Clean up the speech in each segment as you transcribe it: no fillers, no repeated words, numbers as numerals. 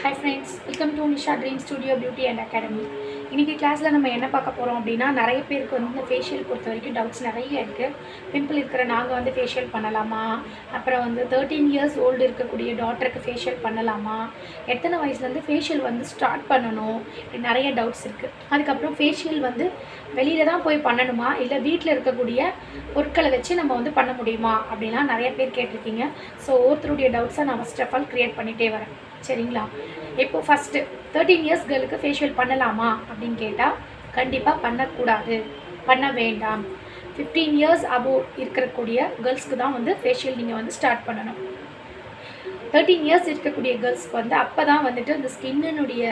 Hi friends, welcome to Nisha Dream Studio Beauty and Academy. இன்றைக்கி கிளாஸில் நம்ம என்ன பார்க்க போகிறோம் அப்படின்னா, நிறைய பேருக்கு வந்து இந்த ஃபேஷியல் பொறுத்த வரைக்கும் டவுட்ஸ் நிறைய இருக்குது. பிம்பிள் இருக்கிற நாங்கள் வந்து ஃபேஷியல் பண்ணலாமா, அப்புறம் வந்து 13 இயர்ஸ் ஓல்டு இருக்கக்கூடிய டாட்டருக்கு ஃபேஷியல் பண்ணலாமா, எத்தனை வயசுலேருந்து ஃபேஷியல் வந்து ஸ்டார்ட் பண்ணணும், நிறைய டவுட்ஸ் இருக்குது. அதுக்கப்புறம் ஃபேஷியல் வந்து வெளியில் தான் போய் பண்ணணுமா, இல்லை வீட்டில் இருக்கக்கூடிய பொருட்களை வச்சு நம்ம வந்து பண்ண முடியுமா அப்படின்லாம் நிறைய பேர் கேட்டிருக்கீங்க. ஸோ ஒருத்தருடைய டவுட்ஸை நான் ஃபஸ்ட் ஆஃப் ஆல் க்ரியேட் பண்ணிகிட்டே வரேன். சரிங்களா? இப்போது ஃபஸ்ட்டு 13 இயர்ஸ் கேர்ளுக்கு ஃபேஷியல் பண்ணலாமா அப்படின்னு கேட்டால் கண்டிப்பாக பண்ணக்கூடாது, பண்ண வேண்டாம். 15 இயர்ஸ் அபோவ் இருக்கக்கூடிய கேர்ள்ஸ்க்கு தான் வந்து ஃபேஷியல் நீங்கள் வந்து ஸ்டார்ட் பண்ணணும். 13 இயர்ஸ் இருக்கக்கூடிய கேர்ள்ஸ்க்கு வந்து அப்போ தான் வந்துட்டு அந்த ஸ்கின்னுடைய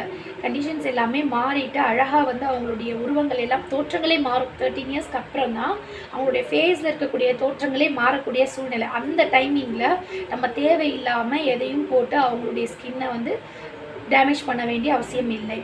கண்டிஷன்ஸ் எல்லாமே மாறிட்டு அழகாக வந்து அவங்களுடைய உருவங்கள் எல்லாம் தோற்றங்களே மாறும். 13 இயர்ஸ்க்கு அப்புறம் தான் அவங்களுடைய ஃபேஸில் இருக்கக்கூடிய தோற்றங்களே மாறக்கூடிய சூழ்நிலை. அந்த டைமிங்கில் நம்ம தேவையில்லாமல் எதையும் போட்டு அவங்களுடைய ஸ்கின்னை வந்து டேமேஜ் பண்ண வேண்டிய அவசியம் இல்லை.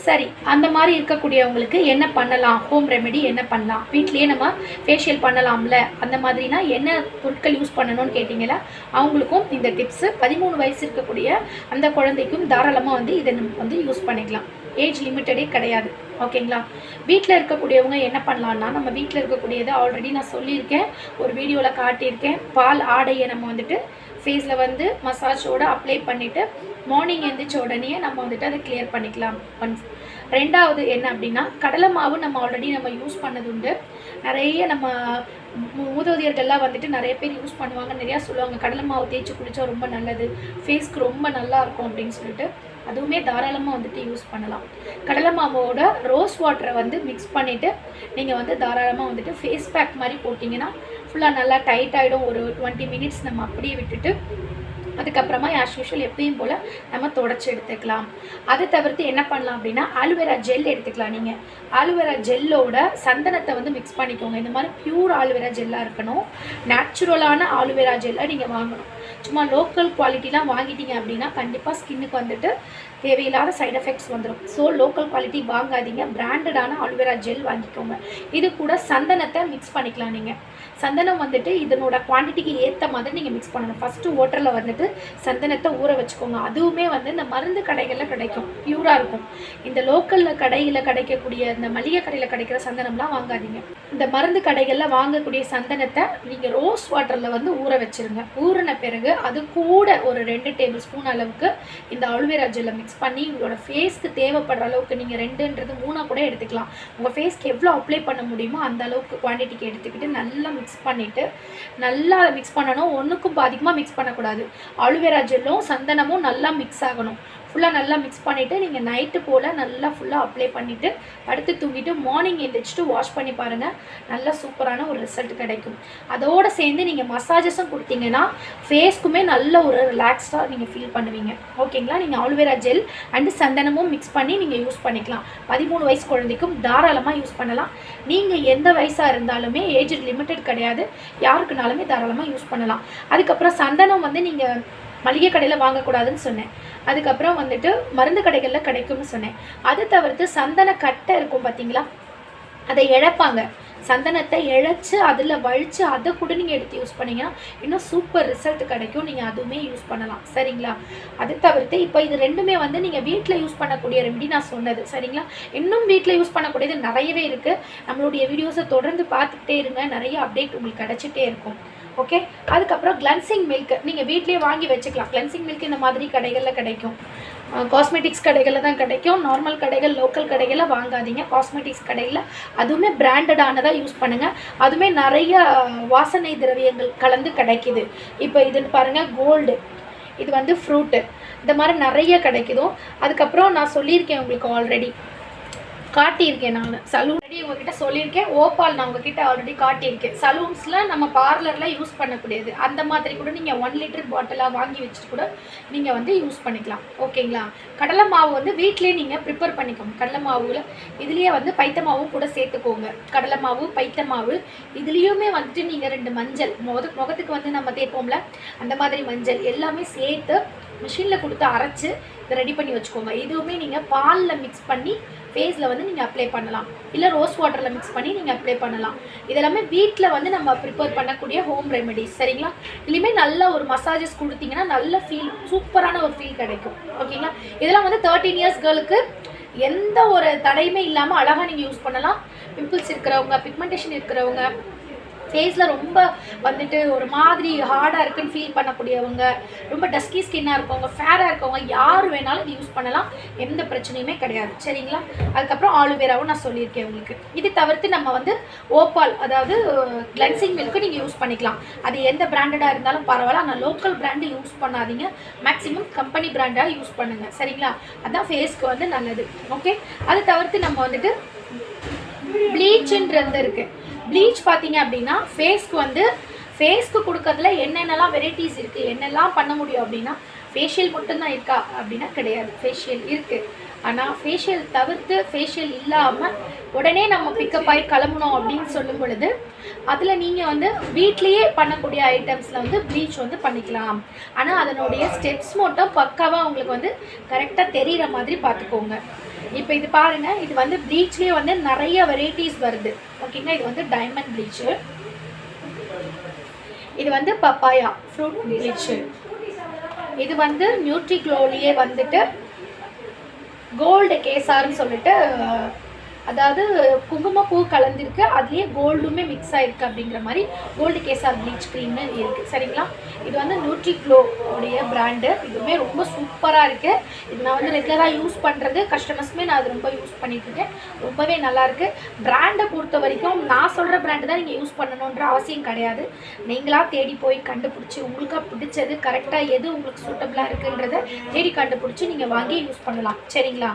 சரி, அந்த மாதிரி இருக்கக்கூடியவங்களுக்கு என்ன பண்ணலாம், ஹோம் ரெமெடி என்ன பண்ணலாம், வீட்லேயே நம்ம ஃபேஷியல் பண்ணலாம்ல, அந்த மாதிரினா என்ன பொருட்கள் யூஸ் பண்ணணும்னு கேட்டிங்களா, அவங்களுக்கும் இந்த டிப்ஸு 13 வயசு இருக்கக்கூடிய அந்த குழந்தைக்கும் தாராளமாக வந்து இதை நம்ம வந்து யூஸ் பண்ணிக்கலாம். ஏஜ் லிமிட்டடே கிடையாது. ஓகேங்களா? வீட்டில் இருக்கக்கூடியவங்க என்ன பண்ணலான்னா, நம்ம வீட்டில் இருக்கக்கூடியதை ஆல்ரெடி நான் சொல்லியிருக்கேன், ஒரு வீடியோவில் காட்டியிருக்கேன். பால் ஆடையை நம்ம வந்துட்டு ஃபேஸில் வந்து மசாஜோடு அப்ளை பண்ணிவிட்டு மார்னிங் எழுந்திரிச்ச உடனே நம்ம வந்துட்டு அதை கிளியர் பண்ணிக்கலாம். ஒன்ஸ். ரெண்டாவது என்ன அப்படின்னா, கடலை மாவு நம்ம ஆல்ரெடி நம்ம யூஸ் பண்ணது உண்டு. நிறைய நம்ம மூதோதியர்கள்லாம் வந்துட்டு நிறைய பேர் யூஸ் பண்ணுவாங்க, நிறையா சொல்லுவாங்க கடலை மாவு தேய்ச்சி குளித்தா ரொம்ப நல்லது, ஃபேஸ்க்கு ரொம்ப நல்லா இருக்கும் அப்படின்னு சொல்லிட்டு. அதுவுமே தாராளமாக வந்துட்டு யூஸ் பண்ணலாம். கடலை மாவோட ரோஸ் வாட்டரை வந்து மிக்ஸ் பண்ணிவிட்டு நீங்கள் வந்து தாராளமாக வந்துட்டு ஃபேஸ் பேக் மாதிரி போட்டிங்கன்னா ஃபுல்லாக நல்லா டைட் ஆகிடும். ஒரு 20 மினிட்ஸ் நம்ம அப்படியே விட்டுட்டு அதுக்கப்புறமா ஆஸ் யூஷுவல் எப்பயும் போல் நம்ம தொடச்சி எடுத்துக்கலாம். அதை தவிர்த்து என்ன பண்ணலாம் அப்படின்னா, ஆலுவேரா ஜெல் எடுத்துக்கலாம். நீங்கள் ஆலுவேரா ஜெல்லோட சந்தனத்தை வந்து மிக்ஸ் பண்ணிக்கோங்க. இந்த மாதிரி பியூர் ஆலுவேரா ஜெல்லாக இருக்கணும். நேச்சுரலான ஆலுவேரா ஜெல்லை நீங்கள் வாங்கணும். சும்மா லோக்கல் குவாலிட்டிலாம் வாங்கிட்டீங்க அப்படின்னா கண்டிப்பாக ஸ்கின்னுக்கு வந்துட்டு தேவையில்லாத சைட் எஃபெக்ட்ஸ் வந்துடும். ஸோ லோக்கல் குவாலிட்டி வாங்காதீங்க, பிராண்டடான ஆலுவேரா ஜெல் வாங்கிக்கோங்க. இது கூட சந்தனத்தை மிக்ஸ் பண்ணிக்கலாம். நீங்கள் சந்தனம் வந்துட்டு இதனோட குவான்டிட்டிக்கு ஏற்ற மாதிரி நீங்கள் மிக்ஸ் பண்ணணும். ஃபஸ்ட்டு வாட்டரில் வந்துட்டு சந்தனத்தை ஊற வச்சுக்கோங்க. அதுவுமே வந்து இந்த மருந்து கடைகளில் கிடைக்கும், பியூராக இருக்கும். இந்த லோக்கலில் கடையில் கிடைக்கக்கூடிய இந்த மளிகை கடையில் கிடைக்கிற சந்தனம்லாம் வாங்காதீங்க. இந்த மருந்து கடைகளில் வாங்கக்கூடிய சந்தனத்தை நீங்கள் ரோஸ் வாட்டரில் வந்து ஊற வச்சுருங்க. ஊறின பிறகு அது கூட ஒரு 2 டேபிள் ஸ்பூன் அளவுக்கு இந்த ஆலுவேரா ஜெல்லை மிக்ஸ் பண்ணி உங்களோட ஃபேஸ்க்கு தேவைப்படுற அளவுக்கு நீங்கள் 2ன்றது 3 கூட எடுத்துக்கலாம். உங்கள் ஃபேஸ்க்கு எவ்வளோ அப்ளை பண்ண முடியுமோ அந்த அளவுக்கு குவான்டிட்டிக்கு எடுத்துக்கிட்டு நல்லா மிக்ஸ் பண்ணிவிட்டு நல்லா மிக்ஸ் பண்ணணும். ஒன்றுக்கும் பாதிக்கமாக மிக்ஸ் பண்ணக்கூடாது. ஆலுவேரா ஜெல்லும் சந்தனமும் நல்லா மிக்ஸ் ஆகணும். ஃபுல்லாக நல்லா மிக்ஸ் பண்ணிவிட்டு நீங்கள் நைட்டு போல் நல்லா ஃபுல்லாக அப்ளை பண்ணிவிட்டு படுத்து தூங்கிட்டு மார்னிங் எழுந்திரிச்சிட்டு வாஷ் பண்ணி பாருங்கள். நல்லா சூப்பரான ஒரு ரிசல்ட் கிடைக்கும். அதோடு சேர்ந்து நீங்கள் மசாஜஸும் கொடுத்தீங்கன்னா ஃபேஸ்க்குமே நல்ல ஒரு ரிலாக்ஸ்டாக நீங்கள் ஃபீல் பண்ணுவீங்க. ஓகேங்களா? நீங்கள் ஆலுவேரா ஜெல் அண்டு சந்தனமும் மிக்ஸ் பண்ணி நீங்கள் யூஸ் பண்ணிக்கலாம். 13 வயசு குழந்தைக்கும் தாராளமாக யூஸ் பண்ணலாம். நீங்கள் எந்த வயசாக இருந்தாலுமே ஏஜ் லிமிட்டட் கிடையாது, யாருக்குனாலுமே தாராளமாக யூஸ் பண்ணலாம். அதுக்கப்புறம் சந்தனம் வந்து நீங்கள் மளிகை கடையில் வாங்கக்கூடாதுன்னு சொன்னேன். அதுக்கப்புறம் வந்துட்டு மருந்து கடைகளில் கிடைக்கும்னு சொன்னேன். அது தவிர்த்து சந்தன கட்டை இருக்கும் பார்த்தீங்களா, அதை இழப்பாங்க. சந்தனத்தை இழைச்சி அதில் வழித்து அதை கூட நீங்கள் எடுத்து யூஸ் பண்ணிங்கன்னா இன்னும் சூப்பர் ரிசல்ட் கிடைக்கும். நீங்கள் அதுவுமே யூஸ் பண்ணலாம். சரிங்களா? அது தவிர்த்து இப்போ இது ரெண்டுமே வந்து நீங்கள் வீட்டில் யூஸ் பண்ணக்கூடிய ரெமெடி நான் சொன்னது. சரிங்களா? இன்னும் வீட்டில் யூஸ் பண்ணக்கூடியது நிறையவே இருக்குது. நம்மளுடைய வீடியோஸை தொடர்ந்து பார்த்துக்கிட்டே இருங்க, நிறைய அப்டேட் உங்களுக்கு கிடச்சிட்டே இருக்கும். ஓகே. அதுக்கப்புறம் கிளன்சிங் மில்க் நீங்கள் வீட்லேயே வாங்கி வச்சுக்கலாம். கிளன்சிங் மில்க் இந்த மாதிரி கடைகளில் கிடைக்கும். காஸ்மெட்டிக்ஸ் கடைகளில் தான் கிடைக்கும். நார்மல் கடைகள், லோக்கல் கடைகளில் வாங்காதீங்க. காஸ்மெட்டிக்ஸ் கடையில் அதுவுமே பிராண்டடானதாக யூஸ் பண்ணுங்கள். அதுவுமே நிறைய வாசனை திரவியங்கள் கலந்து கிடைக்கிது. இப்போ இதுன்னு பாருங்கள், கோல்டு, இது வந்து ஃப்ரூட்டு, இந்த மாதிரி நிறைய கிடைக்குதோ. அதுக்கப்புறம் நான் சொல்லியிருக்கேன் உங்களுக்கு, ஆல்ரெடி காட்டியிருக்கேன். நான் சலூன் உங்ககிட்ட சொல்லியிருக்கேன். ஓபால் நான் உங்ககிட்ட ஆல்ரெடி காட்டியிருக்கேன். சலூன்ஸில் நம்ம பார்லரில் யூஸ் பண்ணக்கூடியது அந்த மாதிரி கூட நீங்கள் 1 லிட்டர் பாட்டிலாக வாங்கி வச்சுட்டு கூட நீங்கள் வந்து யூஸ் பண்ணிக்கலாம். ஓகேங்களா? கடலை மாவு வந்து வீட்டிலே நீங்கள் ப்ரிப்பேர் பண்ணிக்கோங்க. கடலை மாவில் இதுலேயே வந்து பைத்த மாவும் கூட சேர்த்துக்கோங்க. கடலை மாவு, பைத்த மாவு, இதுலேயுமே வந்துட்டு நீங்கள் 2 மஞ்சள், முகத்துக்கு வந்து நம்ம தேய்ப்போம்ல அந்த மாதிரி மஞ்சள் எல்லாமே சேர்த்து மிஷினில் கொடுத்து அரைச்சி இதை ரெடி பண்ணி வச்சுக்கோங்க. இதுவுமே நீங்கள் பாலில் மிக்ஸ் பண்ணி ஃபேஸில் வந்து நீங்கள் அப்ளை பண்ணலாம், இல்லை ரோஸ் வாட்டரில் மிக்ஸ் பண்ணி நீங்கள் அப்ளை பண்ணலாம். இதெல்லாமே வீட்டில் வந்து நம்ம ப்ரிப்பேர் பண்ணக்கூடிய ஹோம் ரெமெடிஸ் சரிங்களா. இதுலேயுமே நல்ல ஒரு மசாஜஸ் கொடுத்தீங்கன்னா நல்ல ஃபீல், சூப்பரான ஒரு ஃபீல் கிடைக்கும் ஓகேங்களா. இதெல்லாம் வந்து 13 இயர்ஸ் கேர்ளுக்கு எந்த ஒரு தடையுமே இல்லாமல் அழகாக நீங்கள் யூஸ் பண்ணலாம். பிம்பிள்ஸ் இருக்கிறவங்க, பிக்மெண்டேஷன் இருக்கிறவங்க, ஃபேஸில் ரொம்ப வந்துட்டு ஒரு மாதிரி ஹார்டாக இருக்குன்னு ஃபீல் பண்ணக்கூடியவங்க, ரொம்ப டஸ்கி ஸ்கின்னாக இருக்கவங்க, ஃபேராக இருக்கவங்க, யார் வேணாலும் இது யூஸ் பண்ணலாம், எந்த பிரச்சனையுமே கிடையாது சரிங்களா. அதுக்கப்புறம் ஆலுவேராவும் நான் சொல்லியிருக்கேன் உங்களுக்கு. இது தவிர்த்து நம்ம வந்து ஓப்பால், அதாவது கிளென்சிங் மில்க்கு நீங்கள் யூஸ் பண்ணிக்கலாம். அது எந்த பிராண்டடாக இருந்தாலும் பரவாயில்ல, ஆனால் லோக்கல் பிராண்டு யூஸ் பண்ணாதீங்க, மேக்ஸிமம் கம்பெனி பிராண்டாக யூஸ் பண்ணுங்கள் சரிங்களா. அதுதான் ஃபேஸ்க்கு வந்து நல்லது ஓகே. அது தவிர்த்து நம்ம வந்துட்டு ப்ளீச்சுன்றது இருக்குது. ப்ளீச் பார்த்தீங்க அப்படின்னா ஃபேஸ்க்கு கொடுக்கறதுல என்னென்னலாம் வெரைட்டிஸ் இருக்குது, என்னெல்லாம் பண்ண முடியும் அப்படின்னா, ஃபேஷியல் மட்டும்தான் இருக்கா அப்படின்னா கிடையாது, ஃபேஷியல் இருக்குது. ஆனால் ஃபேஷியல் தவிர்த்து, ஃபேஷியல் இல்லாமல் உடனே நம்ம பிக்கப் ஆகி கிளம்பணும் அப்படின்னு சொல்லும் பொழுது அதில் நீங்கள் வந்து வீட்லேயே பண்ணக்கூடிய ஐட்டம்ஸில் வந்து ப்ளீச் வந்து பண்ணிக்கலாம். ஆனால் அதனுடைய ஸ்டெப்ஸ் மட்டும் பக்காவாக உங்களுக்கு வந்து கரெக்டாக தெரிகிற மாதிரி பார்த்துக்கோங்க. இப்போ இது பாருங்கள், இது வந்து ப்ளீச்லேயே வந்து நிறைய வெரைட்டிஸ் வருது ஓகேங்களா. இது வந்து டைமண்ட் ப்ளீச்சு, இது வந்து பப்பாயா ஃப்ரூட் ப்ளீச்சு, இது வந்து நியூட்ரிக்ளோலியே வந்துட்டு கோல்டு கேசார்னு சொல்லிட்டு, அதாவது குங்குமப்பூ கலந்துருக்கு, அதுலேயே கோல்டுமே மிக்ஸ் ஆகிருக்கு அப்படிங்கிற மாதிரி கோல்டு கேசார் ப்ளீச் க்ரீம்னு இருக்குது சரிங்களா. இது வந்து நியூட்ரிக்ளோ உடைய பிராண்டு, இதுவுமே ரொம்ப சூப்பராக இருக்குது. இது நான் வந்து ரெகுலராக யூஸ் பண்ணுறது, கஸ்டமர்ஸ்க்குமே நான் அது ரொம்ப யூஸ் பண்ணிட்டுருக்கேன், ரொம்பவே நல்லாயிருக்கு. பிராண்டை பொறுத்த வரைக்கும் நான் சொல்கிற பிராண்டு தான் நீங்கள் யூஸ் பண்ணணுன்ற அவசியம் கிடையாது. நீங்களாக தேடி போய் கண்டுபிடிச்சி உங்களுக்காக பிடிச்சது கரெக்டாக எது உங்களுக்கு சூட்டபிளாக இருக்குன்றதை தேடி கண்டுபிடிச்சி நீங்கள் வாங்கி யூஸ் பண்ணலாம் சரிங்களா.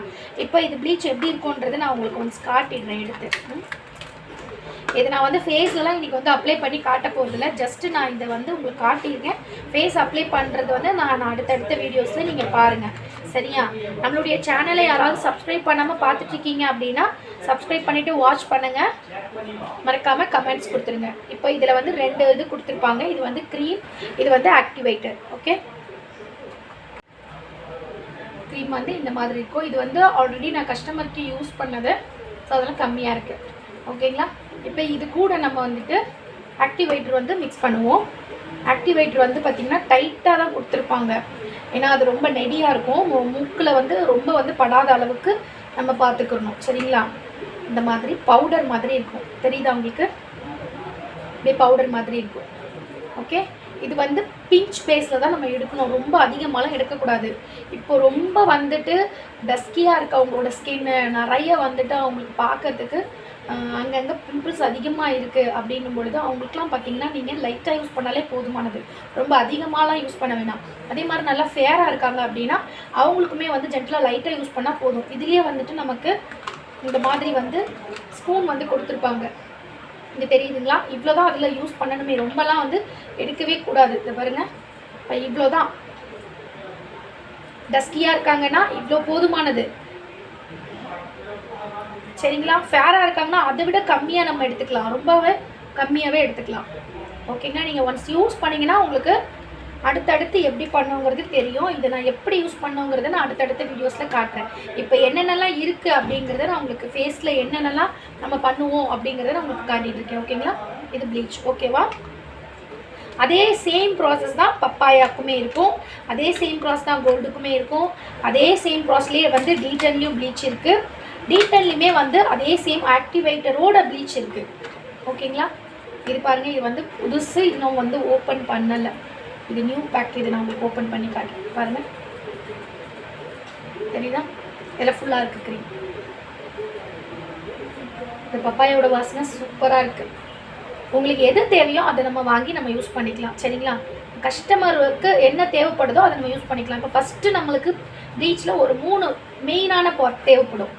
இப்போ இது ப்ளீச் எப்படி இருக்குன்றதை நான் உங்களுக்கு வந்து காட்டிடுறேன் எடுத்து. இது நான் வந்து ஃபேஸ்லலாம் இன்றைக்கி வந்து அப்ளை பண்ணி காட்ட போகிறதில்ல, ஜஸ்ட்டு நான் இதை வந்து உங்களுக்கு காட்டியிருக்கேன். ஃபேஸ் அப்ளை பண்ணுறது வந்து நான் அடுத்தடுத்த வீடியோஸில் நீங்கள் பாருங்கள் சரியா. நம்மளுடைய சேனலை யாராவது சப்ஸ்கிரைப் பண்ணாமல் பார்த்துட்ருக்கீங்க அப்படின்னா சப்ஸ்கிரைப் பண்ணிவிட்டு வாட்ச் பண்ணுங்கள், மறக்காமல் கமெண்ட்ஸ் கொடுத்துருங்க. இப்போ இதில் வந்து 2 இது கொடுத்துருப்பாங்க, இது வந்து க்ரீம், இது வந்து ஆக்டிவேட்டர் ஓகே. க்ரீம் வந்து இந்த மாதிரி இருக்கும். இது வந்து ஆல்ரெடி நான் கஸ்டமருக்கு யூஸ் பண்ணது, ஸோ அதெல்லாம் கம்மியாக இருக்குது ஓகேங்களா. இப்போ இது கூட நம்ம வந்துட்டு ஆக்டிவேட்டர் வந்து மிக்ஸ் பண்ணுவோம். ஆக்டிவேட்டர் வந்து பார்த்திங்கன்னா டைட்டாக தான் கொடுத்துருப்பாங்க, ஏன்னா அது ரொம்ப நெடியாக இருக்கும், மூக்கில் வந்து ரொம்ப வந்து படாத அளவுக்கு நம்ம பார்த்துக்கணும் சரிங்களா. இந்த மாதிரி பவுடர் மாதிரி இருக்கும், தெரியுதா உங்களுக்கு, இப்படியே பவுடர் மாதிரி இருக்கும் ஓகே. இது வந்து பிஞ்ச் பேஸில் தான் நம்ம எடுக்கணும், ரொம்ப அதிகமாகலாம் எடுக்கக்கூடாது. இப்போ ரொம்ப வந்துட்டு டஸ்கியாக இருக்கவங்களோட ஸ்கின்னு நிறைய வந்துட்டு அவங்களுக்கு பார்க்கறதுக்கு அங்கங்கே பிம்பிள்ஸ் அதிகமாக இருக்குது அப்படின்னும் பொழுது அவங்களுக்குலாம் பார்த்திங்கன்னா நீங்கள் லைட்டாக யூஸ் பண்ணாலே போதுமானது, ரொம்ப அதிகமாகலாம் யூஸ் பண்ண வேணாம். அதே மாதிரி நல்லா ஃபேராக இருக்காங்க அப்படின்னா அவங்களுக்குமே வந்து ஜென்டலாக லைட்டாக யூஸ் பண்ணால் போதும். இதுலேயே வந்துட்டு நமக்கு இந்த மாதிரி வந்து ஸ்பூன் வந்து கொடுத்துருப்பாங்க, இது தெரியுதுங்களா, இவ்வளோ தான் அதில் யூஸ் பண்ணணுமே, ரொம்பலாம் வந்து எடுக்கவே கூடாது. இதை பாருங்கள், இப்போ இவ்வளோ தான், டஸ்கியாக இருக்காங்கன்னா இவ்வளோ போதுமானது சரிங்களா. ஃபேராக இருக்காங்கன்னா அதை விட கம்மியாக நம்ம எடுத்துக்கலாம், ரொம்பவே கம்மியாகவே எடுத்துக்கலாம் ஓகேங்களா. நீங்கள் ஒன்ஸ் யூஸ் பண்ணிங்கன்னா உங்களுக்கு அடுத்தடுத்து எப்படி பண்ணுங்கிறது தெரியும். இதை நான் எப்படி யூஸ் பண்ணுங்கிறத நான் அடுத்தடுத்த வீடியோஸில் காட்டுறேன். இப்போ என்னென்னலாம் இருக்குது அப்படிங்கிறத நான் உங்களுக்கு ஃபேஸில் என்னென்னலாம் நம்ம பண்ணுவோம் அப்படிங்கிறத நான் உங்களுக்கு காட்டிகிட்டு இருக்கேன் ஓகேங்களா. இது ப்ளீச் ஓகேவா. அதே சேம் ப்ராசஸ் தான் பப்பாயாக்குமே இருக்கும், அதே சேம் ப்ராசஸ் தான் கோல்டுக்குமே இருக்கும், அதே சேம் ப்ராசஸ்லேயே வந்து டீட்டன்லேயும் ப்ளீச் இருக்குது, டீட்டன்லையுமே வந்து அதே சேம் ஆக்டிவேட்டரோட ப்ளீச் இருக்குது ஓகேங்களா. இது பாருங்கள், இது வந்து புதுசு, இன்னும் வந்து ஓப்பன் பண்ணலை, இது நியூ பேக். இது நான் உங்களுக்கு ஓப்பன் பண்ணி காட்டுறேன் பாருங்கள், தெரியுதா, இதில் ஃபுல்லாக இருக்குது க்ரீம். இந்த பப்பாயோட வாசனை சூப்பராக இருக்குது. உங்களுக்கு எது தேவையோ அதை நம்ம வாங்கி நம்ம யூஸ் பண்ணிக்கலாம் சரிங்களா. கஸ்டமருக்கு என்ன தேவைப்படுதோ அதை நம்ம யூஸ் பண்ணிக்கலாம். இப்போ ஃபஸ்ட்டு நம்மளுக்கு ப்ளீச்சில் ஒரு 3 மெயினான பார்ட் தேவைப்படும்,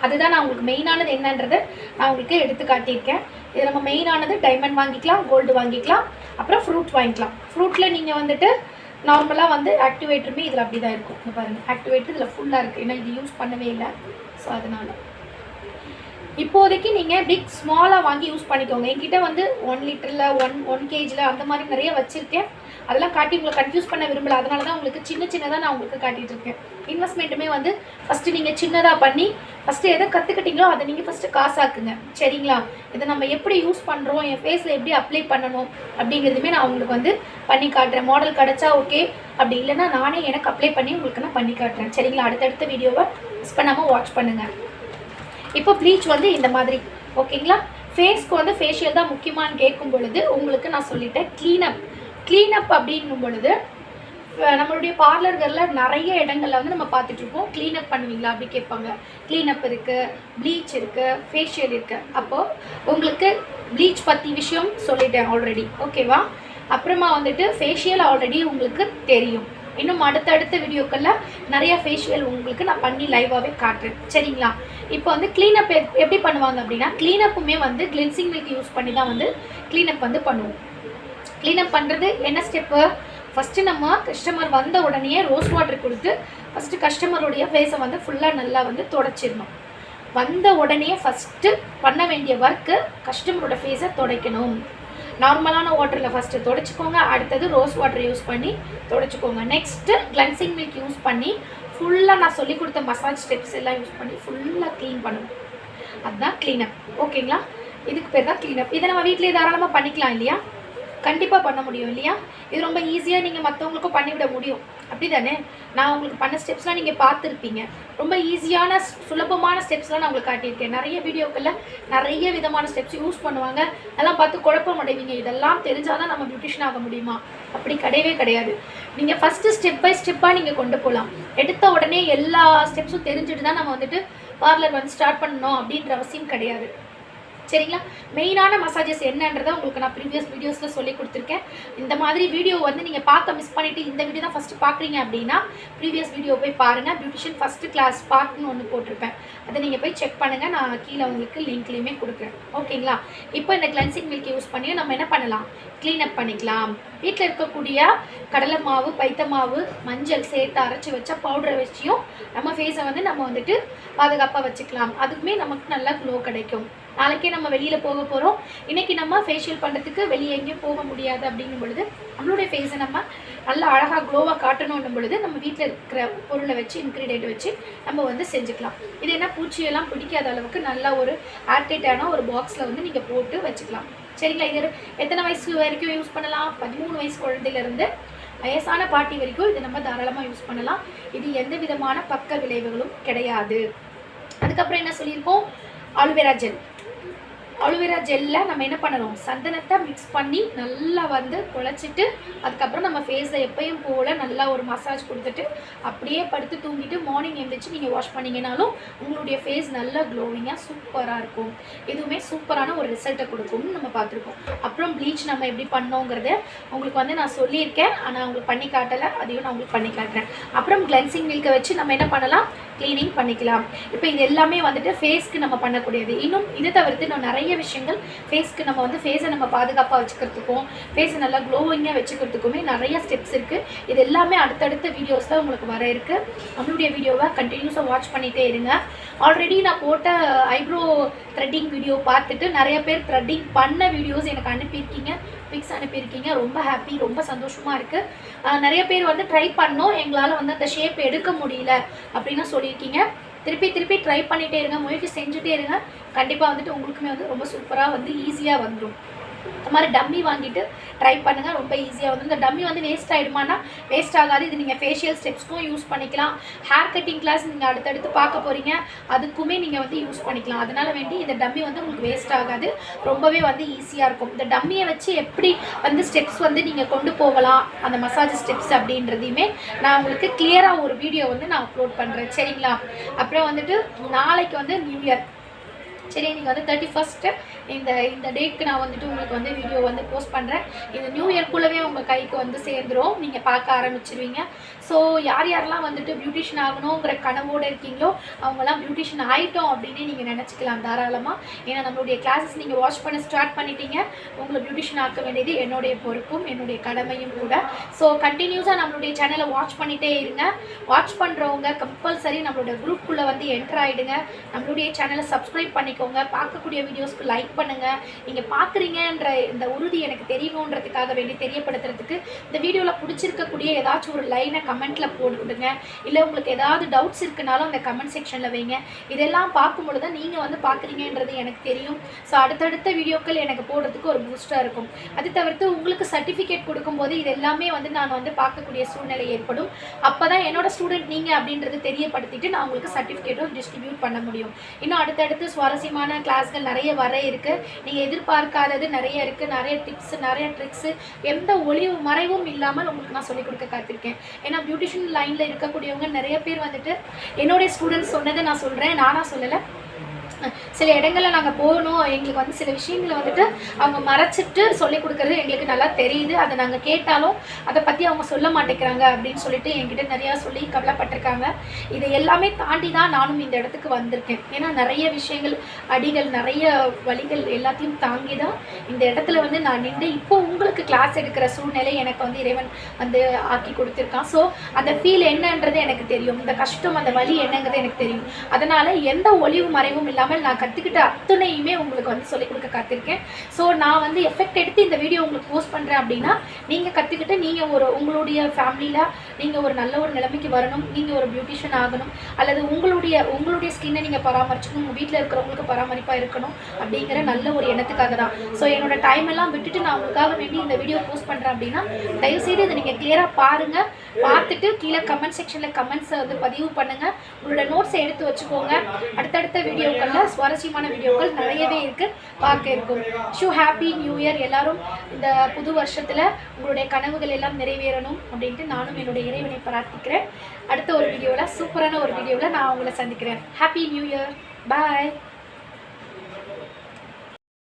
அதுதான் நான் உங்களுக்கு மெயினானது என்னன்றதை நான் உங்களுக்கு எடுத்து காட்டியிருக்கேன். இது நம்ம மெயினானது டைமண்ட் வாங்கிக்கலாம், கோல்டு வாங்கிக்கலாம், அப்புறம் ஃப்ரூட் வாங்கிக்கலாம். ஃப்ரூட்டில் நீங்கள் வந்துட்டு நார்மலாக வந்து ஆக்டிவேட்டருமே இதில் அப்படி தான் இருக்கும். இங்கே பாருங்கள், ஆக்டிவேட்டர் இதில் ஃபுல்லாக இருக்குது, ஏன்னா இது யூஸ் பண்ணவே இல்லை, ஸோ அதனால் இப்போதைக்கு நீங்கள் பிக் ஸ்மாலாக வாங்கி யூஸ் பண்ணிக்கோங்க. என்கிட்ட வந்து 1 லிட்டரில் 1 kgல அந்த மாதிரி நிறைய வச்சுருக்கேன். அதெல்லாம் காட்டி உங்களை கன்ஃபியூஸ் பண்ண விரும்பல. அதனால தான் உங்களுக்கு சின்னதாக நான் உங்களுக்கு காட்டிகிட்டு இருக்கேன். இன்வெஸ்ட்மெண்ட்டுமே வந்து ஃபஸ்ட்டு நீங்கள் சின்னதாக பண்ணி ஃபஸ்ட்டு எதை கற்றுக்கிட்டீங்களோ அதை நீங்கள் ஃபஸ்ட்டு காசாக்குங்க. சரிங்களா? இதை நம்ம எப்படி யூஸ் பண்ணுறோம், என் ஃபேஸில் எப்படி அப்ளை பண்ணணும் அப்படிங்கிறதுமே நான் உங்களுக்கு வந்து பண்ணி காட்டுறேன். மாடல் கிடச்சா ஓகே, அப்படி இல்லைன்னா நானே எனக்கு அப்ளை பண்ணி உங்களுக்கு நான் பண்ணி காட்டுறேன். சரிங்களா? அடுத்தடுத்த வீடியோவை மிஸ் பண்ணாமல் வாட்ச் பண்ணுங்கள். இப்போ ப்ளீச் வந்து இந்த மாதிரி ஓகேங்களா? ஃபேஸ்க்கு வந்து ஃபேஷியல் தான் முக்கியமானு கேட்கும் பொழுது உங்களுக்கு நான் சொல்லிட்டேன். க்ளீனப் அப்படின்னும் பொழுது நம்மளுடைய பார்லர்களில் நிறைய இடங்களில் வந்து நம்ம பார்த்துட்ருப்போம். க்ளீனப் பண்ணுவீங்களா அப்படி கேட்பாங்க. க்ளீனப் இருக்குது, ப்ளீச் இருக்குது, ஃபேஷியல் இருக்குது. அப்போது உங்களுக்கு ப்ளீச் பற்றி விஷயம் சொல்லிட்டேன் ஆல்ரெடி, ஓகேவா? அப்புறமா வந்துட்டு ஃபேஷியல் ஆல்ரெடி உங்களுக்கு தெரியும். இன்னும் அடுத்தடுத்த வீடியோக்களில் நிறையா ஃபேஷியல் உங்களுக்கு நான் பண்ணி லைவாகவே காட்டுறேன். சரிங்களா? இப்போ வந்து க்ளீனப் எப்படி பண்ணுவாங்க அப்படின்னா, க்ளீனப்புமே வந்து கிளென்சிங் மில்க் யூஸ் பண்ணி தான் வந்து க்ளீனப் வந்து பண்ணுவோம். க்ளீனப் பண்ணுறது என்ன ஸ்டெப்பு? ஃபஸ்ட்டு நம்ம கஸ்டமர் வந்த உடனே ரோஸ் வாட்டர் கொடுத்து ஃபஸ்ட்டு கஸ்டமருடைய ஃபேஸை வந்து ஃபுல்லாக நல்லா வந்து துடைச்சிடணும். வந்த உடனே ஃபஸ்ட்டு பண்ண வேண்டிய ஒர்க்கு கஸ்டமரோட ஃபேஸை துடைக்கணும். நார்மலான வாட்டரில் ஃபஸ்ட்டு துடைச்சிக்கோங்க. அடுத்தது ரோஸ் வாட்டர் யூஸ் பண்ணி துடைச்சிக்கோங்க. நெக்ஸ்ட்டு கிளென்சிங் மில்க் யூஸ் பண்ணி ஃபுல்லாக நான் சொல்லி கொடுத்த மசாஜ் ஸ்டெப்ஸ் எல்லாம் யூஸ் பண்ணி ஃபுல்லாக க்ளீன் பண்ணணும். அதுதான் க்ளீனப். ஓகேங்களா? இதுக்கு பேர் தான் க்ளீனப். இதை நம்ம வீட்டிலே தாராளமாக பண்ணிக்கலாம் இல்லையா? கண்டிப்பாக பண்ண முடியும் இல்லையா? இது ரொம்ப ஈஸியாக நீங்கள் மற்றவங்களுக்கும் பண்ணிவிட முடியும். அப்படி தானே? நான் உங்களுக்கு பண்ண ஸ்டெப்ஸ்லாம் நீங்கள் பார்த்துருப்பீங்க. ரொம்ப ஈஸியான சுலபமான ஸ்டெப்ஸ்லாம் நான் உங்களுக்கு காட்டியிருக்கேன். நிறைய வீடியோக்களில் நிறைய விதமான ஸ்டெப்ஸ் யூஸ் பண்ணுவாங்க. அதெல்லாம் பார்த்து குழப்பம் அடைவீங்க. இதெல்லாம் தெரிஞ்சால் தான் நம்ம பியூட்டிஷியன் ஆக முடியுமா? அப்படி கிடையவே கிடையாது. நீங்கள் ஃபஸ்ட்டு ஸ்டெப் பை ஸ்டெப்பாக நீங்கள் கொண்டு போகலாம். எடுத்த உடனே எல்லா ஸ்டெப்ஸும் தெரிஞ்சுட்டு தான் நம்ம வந்துட்டு பார்லர் வந்து ஸ்டார்ட் பண்ணணும் அப்படின்ற அவசியம் கிடையாது. சரிங்களா? மெயினான மசாஜஸ் என்னன்றதை உங்களுக்கு நான் ப்ரீவியஸ் வீடியோஸில் சொல்லி கொடுத்துருக்கேன். இந்த மாதிரி வீடியோ வந்து நீங்கள் பார்க்க மிஸ் பண்ணிவிட்டு இந்த வீடியோ தான் ஃபஸ்ட்டு பார்க்குறீங்க அப்படின்னா ப்ரீவியஸ் வீடியோ போய் பாருங்கள். பியூட்டிஷியன் ஃபஸ்ட்டு கிளாஸ் பார்ட்னு ஒன்று போட்டிருப்பேன். அதை நீங்கள் போய் செக் பண்ணுங்கள். நான் கீழே உங்களுக்கு லிங்க்லேயுமே கொடுக்குறேன். ஓகேங்களா? இப்போ இந்த கிளென்சிங் மில்க் யூஸ் பண்ணி நம்ம என்ன பண்ணலாம்? க்ளீனப் பண்ணிக்கலாம். வீட்டில் இருக்கக்கூடிய கடலை மாவு, பைத்த மாவு, மஞ்சள் சேர்த்து அரைச்சி வச்ச பவுடரை வச்சியும் நம்ம ஃபேஸை வந்து நம்ம வந்துட்டு பாதுகாப்பாக வச்சுக்கலாம். அதுக்குமே நமக்கு நல்லா க்ளோ கிடைக்கும். நாளைக்கே நம்ம வெளியில் போக போகிறோம். இன்றைக்கி நம்ம ஃபேஷியல் பண்ணுறதுக்கு வெளியே எங்கேயும் போக முடியாது அப்படிங்கும் பொழுது நம்மளுடைய ஃபேஸை நம்ம நல்லா அழகாக க்ளோவாக காட்டணுன்னும் பொழுது நம்ம வீட்டில் இருக்கிற பொருளை வச்சு இன்க்ரீடியன்ட் வச்சு நம்ம வந்து செஞ்சுக்கலாம். இது என்ன பூச்சியெல்லாம் பிடிக்காத அளவுக்கு நல்லா ஒரு ஏர்டைட்டான ஒரு பாக்ஸில் வந்து நீங்கள் போட்டு வச்சுக்கலாம். சரிங்களா? இது எத்தனை வயசு வரைக்கும் யூஸ் பண்ணலாம்? 13 வயசு குழந்தையிலேருந்து வயசான பாட்டி வரைக்கும் இது நம்ம தாராளமாக யூஸ் பண்ணலாம். இது எந்த விதமான பக்க விளைவுகளும் கிடையாது. அதுக்கப்புறம் என்ன சொல்லியிருக்கோம்? Aloe vera gel. அலோவேரா ஜெல்லில் நம்ம என்ன பண்ணணும்? சந்தனத்தை மிக்ஸ் பண்ணி நல்லா வந்து குழச்சிட்டு அதுக்கப்புறம் நம்ம ஃபேஸை எப்பயும் போல் நல்லா ஒரு மசாஜ் கொடுத்துட்டு அப்படியே படுத்து தூங்கிட்டு மார்னிங் எழுந்திரிச்சு நீங்கள் வாஷ் பண்ணிங்கனாலும் உங்களுடைய ஃபேஸ் நல்லா க்ளோவிங்காக சூப்பராக இருக்கும். இதுவுமே சூப்பரான ஒரு ரிசல்ட்டை கொடுக்கும்னு நம்ம பார்த்துருக்கோம். அப்புறம் ப்ளீச் நம்ம எப்படி பண்ணோங்கிறத உங்களுக்கு வந்து நான் சொல்லியிருக்கேன். ஆனால் உங்களுக்கு பண்ணி காட்டலை. அதையும் நான் உங்களுக்கு பண்ணி காட்டுறேன். அப்புறம் கிளென்சிங் மில்கை வச்சு நம்ம என்ன பண்ணலாம்? க்ளீனிங் பண்ணிக்கலாம். இப்போ இது எல்லாமே வந்துட்டு ஃபேஸ்க்கு நம்ம பண்ணக்கூடியது. இன்னும் இதை தவிர்த்து இன்னும் நிறைய விஷயங்கள் ஃபேஸ்க்கு நம்ம வந்து ஃபேஸை நம்ம பாதுகாப்பாக வச்சுக்கிறதுக்கும் ஃபேஸை நல்லா க்ளோவிங்காக வச்சுக்கிறதுக்குமே நிறைய ஸ்டெப்ஸ் இருக்குது. இது எல்லாமே அடுத்தடுத்த வீடியோஸ் தான் உங்களுக்கு வர இருக்குது. நம்மளுடைய வீடியோவை கண்டினியூஸாக வாட்ச் பண்ணிகிட்டே இருங்க. ஆல்ரெடி நான் போட்ட ஐப்ரோ த்ரெட்டிங் வீடியோ பார்த்துட்டு நிறைய பேர் த்ரெட்டிங் பண்ண வீடியோஸ் எனக்கு அனுப்பியிருக்கீங்க, பிக்ஸ் அனுப்பியிருக்கீங்க. ரொம்ப ஹாப்பி, ரொம்ப சந்தோஷமாக இருக்குது. நிறைய பேர் வந்து ட்ரை பண்ணோம், எங்களால் வந்து அந்த ஷேப் எடுக்க முடியல அப்படின்னு சொல்லியிருக்கீங்க. திருப்பி ட்ரை பண்ணிகிட்டே இருங்க, முயற்சி செஞ்சுட்டே இருங்க. கண்டிப்பாக வந்துட்டு உங்களுக்குமே வந்து ரொம்ப சூப்பராக வந்து ஈஸியாக வந்துடும். இந்த மாதிரி டம்மி வாங்கிட்டு ட்ரை பண்ணுங்கள். ரொம்ப ஈஸியாக வந்து இந்த டம்மி வந்து வேஸ்ட் ஆகிடுமானா வேஸ்ட் ஆகாது. இது நீங்கள் ஃபேஷியல் ஸ்டெப்ஸ்க்கும் யூஸ் பண்ணிக்கலாம். ஹேர் கட்டிங் கிளாஸ் நீங்கள் அடுத்தடுத்து பார்க்க போகிறீங்க, அதுக்குமே நீங்கள் வந்து யூஸ் பண்ணிக்கலாம். அதனால் வேண்டி இந்த டம்மி வந்து உங்களுக்கு வேஸ்ட் ஆகாது. ரொம்பவே வந்து ஈஸியாக இருக்கும். இந்த டம்மியை வச்சு எப்படி வந்து ஸ்டெப்ஸ் வந்து நீங்கள் கொண்டு போகலாம், அந்த மசாஜ் ஸ்டெப்ஸ் அப்படின்றதையுமே நான் உங்களுக்கு கிளியராக ஒரு வீடியோ வந்து நான் அப்லோட் பண்ணுறேன். சரிங்களா? அப்புறம் வந்துட்டு நாளைக்கு வந்து நியூ இயர். சரி, நீங்கள் வந்து 31 இந்த டேட்க்கு நான் வந்துட்டு உங்களுக்கு வந்து வீடியோ வந்து போஸ்ட் பண்ணுறேன். இந்த நியூ இயர்க்குள்ளவே உங்கள் கைக்கு வந்து சேர்ந்துடும், நீங்கள் பார்க்க ஆரம்பிச்சிருவீங்க. ஸோ யாரெல்லாம் வந்துட்டு பியூட்டிஷியன் ஆகணுங்கிற கனவோடு இருக்கீங்களோ அவங்கெல்லாம் பியூட்டிஷியன் ஆகிட்டோம் அப்படின்னு நீங்கள் நினச்சிக்கலாம் தாராளமாக. ஏன்னா நம்மளுடைய கிளாஸஸ் நீங்கள் வாட்ச் பண்ண ஸ்டார்ட் பண்ணிட்டீங்க. உங்களை பியூட்டிஷியன் ஆக்க வேண்டியது என்னுடைய பொறுப்பும் என்னுடைய கடமையும் கூட. ஸோ கண்டினியூஸாக நம்மளுடைய சேனலை வாட்ச் பண்ணிகிட்டே இருங்க. வாட்ச் பண்ணுறவங்க கம்பல்சரி நம்மளோட குரூப்புக்குள்ளே வந்து என்டர் ஆகிடுங்க. நம்மளுடைய சேனலை சப்ஸ்கிரைப் பண்ணி பண்ணிக்கோங்க. பார்க்கக்கூடிய வீடியோஸ்க்கு லைக் பண்ணுங்கள். நீங்கள் பார்க்குறீங்கன்ற இந்த உறுதி எனக்கு தெரியணுன்றதுக்காக வேண்டி தெரியப்படுத்துறதுக்கு இந்த வீடியோவில் பிடிச்சிருக்கக்கூடிய ஏதாச்சும் ஒரு லைனை கமெண்ட்டில் போட்டுவிடுங்க. இல்லை உங்களுக்கு ஏதாவது டவுட்ஸ் இருக்குனாலும் அந்த கமெண்ட் செக்ஷனில் வைங்க. இதெல்லாம் பார்க்கும்பொழுது தான் நீங்கள் வந்து பார்க்குறீங்கன்றது எனக்கு தெரியும். ஸோ அடுத்தடுத்த வீடியோக்கள் எனக்கு போடுறதுக்கு ஒரு பூஸ்டாக இருக்கும். அது தவிர்த்து உங்களுக்கு சர்டிஃபிகேட் கொடுக்கும்போது இது எல்லாமே வந்து நான் வந்து பார்க்கக்கூடிய சூழ்நிலை ஏற்படும். அப்போ தான் என்னோட ஸ்டூடெண்ட் நீங்கள் அப்படின்றது தெரியப்படுத்திட்டு நான் உங்களுக்கு சர்டிஃபிகேட்டும் டிஸ்ட்ரிபியூட் பண்ண முடியும். இன்னும் அடுத்தடுத்து சுவாரஸ்யமான கிளாஸ்கள் நிறைய வர இருக்குது. நீங்கள் எதிர்பார்க்காதது நிறைய இருக்குது. நிறைய டிப்ஸ், நிறைய ட்ரிக்ஸு, எந்த ஒளிவு மறைவும் இல்லாமல் உங்களுக்கு நான் சொல்லிக் கொடுக்க காத்திருக்கேன். ஏன்னா பியூட்டிஷியன் லைனில் இருக்கக்கூடியவங்க நிறைய பேர் வந்துட்டு என்னுடைய ஸ்டூடெண்ட்ஸ் சொன்னதை நான் சொல்கிறேன், நானாக சொல்லலை. சில இடங்களில் நாங்கள் போகணும், எங்களுக்கு வந்து சில விஷயங்களை வந்துட்டு அவங்க மறைச்சிட்டு சொல்லிக் கொடுக்குறது எங்களுக்கு நல்லா தெரியுது. அதை நாங்கள் கேட்டாலும் அதை பற்றி அவங்க சொல்ல மாட்டேங்கிறாங்க அப்படின்னு சொல்லிட்டு என்கிட்ட நிறையா சொல்லி கவலைப்பட்டிருக்காங்க. இதை எல்லாமே தாண்டி தான் நானும் இந்த இடத்துக்கு வந்திருக்கேன். ஏன்னா நிறைய விஷயங்கள், அடிகள், நிறைய வழிகள் எல்லாத்தையும் தாங்கி தான் இந்த இடத்துல வந்து நான் நின்று இப்போ உங்களுக்கு கிளாஸ் எடுக்கிற சூழ்நிலை எனக்கு வந்து இறைவன் வந்து ஆக்கி கொடுத்துருக்கான். ஸோ அந்த ஃபீல் என்னன்றது எனக்கு தெரியும், இந்த கஷ்டம், அந்த வலி என்னங்கிறது எனக்கு தெரியும். அதனால் எந்த ஒளிவு மறைவும் இல்லாமல் நான் கற்றுக்கிட்ட அத்தனையுமே உங்களுக்கு வந்து சொல்லிக் கொடுக்க காத்திருக்கேன். ஸோ நான் வந்து எஃபெக்ட் எடுத்து இந்த வீடியோ உங்களுக்கு போஸ்ட் பண்ணுறேன் அப்படின்னா நீங்கள் கற்றுக்கிட்டு நீங்கள் உங்களுடைய ஃபேமிலியில் நீங்கள் ஒரு நல்ல ஒரு நிலைமைக்கு வரணும், நீங்கள் ஒரு பியூட்டிஷியன் ஆகணும், அல்லது உங்களுடைய ஸ்கின்னை நீங்கள் பராமரிச்சுக்கணும், உங்கள் வீட்டில் இருக்கிறவங்களுக்கு பராமரிப்பாக இருக்கணும் அப்படிங்கிற நல்ல ஒரு எண்ணத்துக்காக தான். ஸோ என்னோட டைம் எல்லாம் விட்டுட்டு நான் உங்களுக்காக வேண்டி இந்த வீடியோ போஸ்ட் பண்ணுறேன் அப்படின்னா தயவுசெய்து இதை நீங்கள் கிளியராக பாருங்கள். பார்த்துட்டு கீழே கமெண்ட் செக்ஷனில் கமெண்ட்ஸை வந்து பதிவு பண்ணுங்கள். உங்களோட நோட்ஸை எடுத்து வச்சுக்கோங்க. அடுத்தடுத்த வீடியோக்களில் சுவாரஸ்யமான வீடியோக்கள் நிறையவே இருக்குது, பார்க்க இருக்கும். Happy new year. எல்லாரும் இந்த புது வருஷத்தில் உங்களுடைய கனவுகள் எல்லாம் நிறைவேறணும் அப்படின்ட்டு நானும் என்னுடைய இறைவனை பிரார்த்திக்கிறேன். அடுத்த ஒரு வீடியோவில், சூப்பரான ஒரு வீடியோவில் நான் உங்களை சந்திக்கிறேன். Happy new year. பாய்.